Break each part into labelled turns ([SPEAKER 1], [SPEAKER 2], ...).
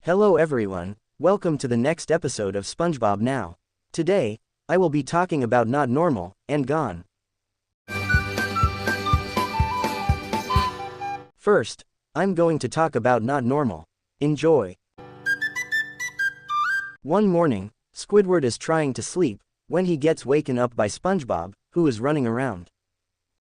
[SPEAKER 1] Hello everyone, welcome to the next episode of SpongeBob Now. Today, I will be talking about Not Normal and Gone. First, I'm going to talk about Not Normal. Enjoy. One morning, Squidward is trying to sleep when he gets waken up by SpongeBob, who is running around.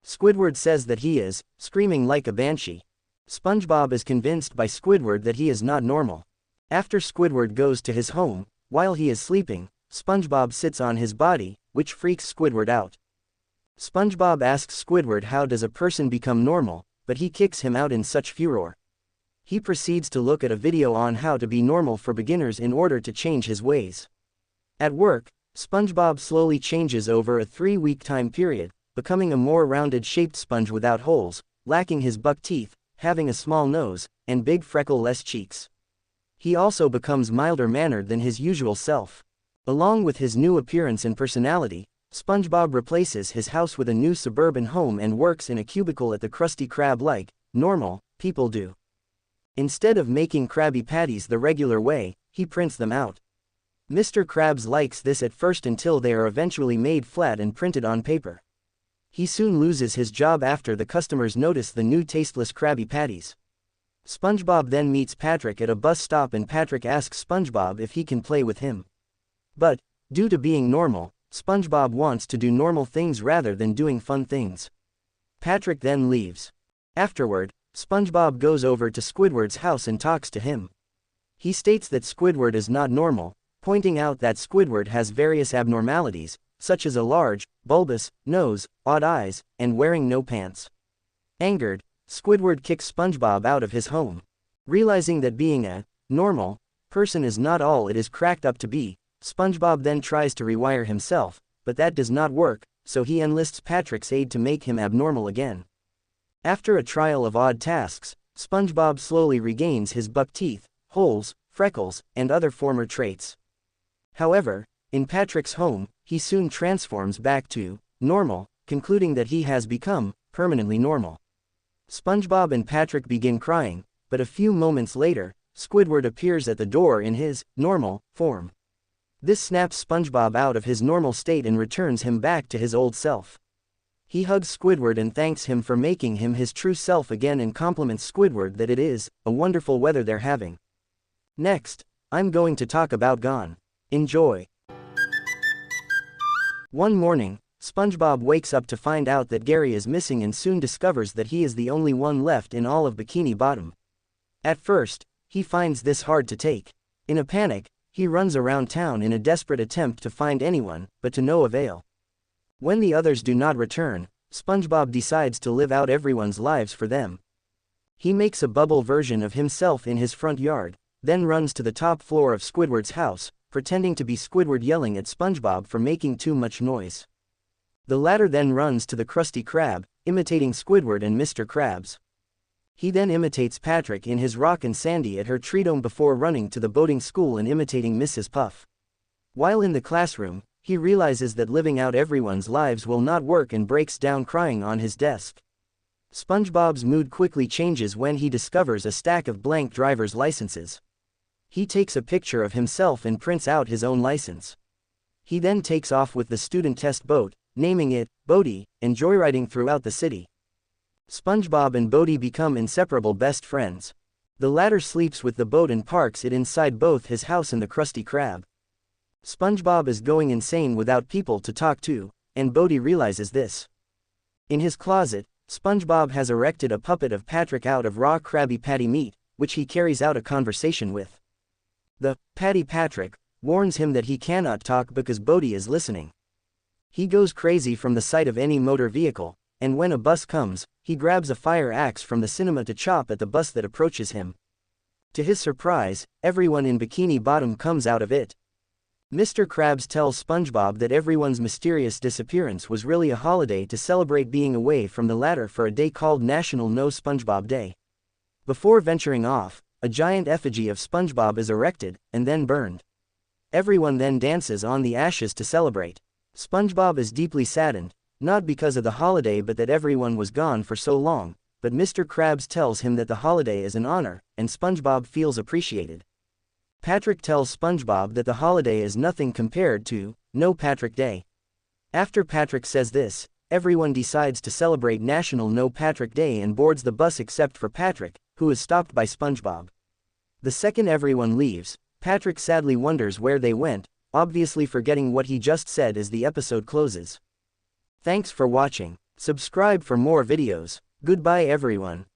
[SPEAKER 1] Squidward says that he is screaming like a banshee. SpongeBob is convinced by Squidward that he is not normal. After Squidward goes to his home, while he is sleeping, SpongeBob sits on his body, which freaks Squidward out. SpongeBob asks Squidward how does a person become normal, but he kicks him out in such furor. He proceeds to look at a video on how to be normal for beginners in order to change his ways. At work, SpongeBob slowly changes over a 3-week time period, becoming a more rounded-shaped sponge without holes, lacking his buck teeth, having a small nose, and big freckle-less cheeks. He also becomes milder-mannered than his usual self. Along with his new appearance and personality, SpongeBob replaces his house with a new suburban home and works in a cubicle at the Krusty Krab like normal people do. Instead of making Krabby Patties the regular way, he prints them out. Mr. Krabs likes this at first until they are eventually made flat and printed on paper. He soon loses his job after the customers notice the new tasteless Krabby Patties. SpongeBob then meets Patrick at a bus stop and Patrick asks SpongeBob if he can play with him. But, due to being normal, SpongeBob wants to do normal things rather than doing fun things. Patrick then leaves. Afterward, SpongeBob goes over to Squidward's house and talks to him. He states that Squidward is not normal, pointing out that Squidward has various abnormalities, such as a large, bulbous nose, odd eyes, and wearing no pants. Angered, Squidward kicks SpongeBob out of his home. Realizing that being a normal person is not all it is cracked up to be, SpongeBob then tries to rewire himself, but that does not work, so he enlists Patrick's aid to make him abnormal again. After a trial of odd tasks, SpongeBob slowly regains his buck teeth, holes, freckles, and other former traits. However, in Patrick's home, he soon transforms back to normal, concluding that he has become permanently normal. SpongeBob and Patrick begin crying, but a few moments later, Squidward appears at the door in his normal form. This snaps SpongeBob out of his normal state and returns him back to his old self. He hugs Squidward and thanks him for making him his true self again and compliments Squidward that it is a wonderful weather they're having. Next, I'm going to talk about Gone. Enjoy. One morning, SpongeBob wakes up to find out that Gary is missing and soon discovers that he is the only one left in all of Bikini Bottom. At first, he finds this hard to take. In a panic, he runs around town in a desperate attempt to find anyone, but to no avail. When the others do not return, SpongeBob decides to live out everyone's lives for them. He makes a bubble version of himself in his front yard, then runs to the top floor of Squidward's house, pretending to be Squidward yelling at SpongeBob for making too much noise. The latter then runs to the Krusty Krab, imitating Squidward and Mr. Krabs. He then imitates Patrick in his Rock and Sandy at her Treedome before running to the boating school and imitating Mrs. Puff. While in the classroom, he realizes that living out everyone's lives will not work and breaks down crying on his desk. SpongeBob's mood quickly changes when he discovers a stack of blank driver's licenses. He takes a picture of himself and prints out his own license. He then takes off with the student test boat, naming it Bodie, and joyriding throughout the city. SpongeBob and Bodie become inseparable best friends. The latter sleeps with the boat and parks it inside both his house and the Krusty Krab. SpongeBob is going insane without people to talk to, and Bodie realizes this. In his closet, SpongeBob has erected a puppet of Patrick out of raw Krabby Patty meat, which he carries out a conversation with. The Patty Patrick warns him that he cannot talk because Bodie is listening. He goes crazy from the sight of any motor vehicle, and when a bus comes, he grabs a fire axe from the cinema to chop at the bus that approaches him. To his surprise, everyone in Bikini Bottom comes out of it. Mr. Krabs tells SpongeBob that everyone's mysterious disappearance was really a holiday to celebrate being away from the latter for a day called National No SpongeBob Day. Before venturing off, a giant effigy of SpongeBob is erected, and then burned. Everyone then dances on the ashes to celebrate. SpongeBob is deeply saddened, not because of the holiday but that everyone was gone for so long, but Mr. Krabs tells him that the holiday is an honor, and SpongeBob feels appreciated. Patrick tells SpongeBob that the holiday is nothing compared to No Patrick Day. After Patrick says this, everyone decides to celebrate National No Patrick Day and boards the bus except for Patrick, who is stopped by SpongeBob. The second everyone leaves, Patrick sadly wonders where they went, obviously forgetting what he just said as the episode closes. Thanks for watching. Subscribe for more videos. Goodbye everyone.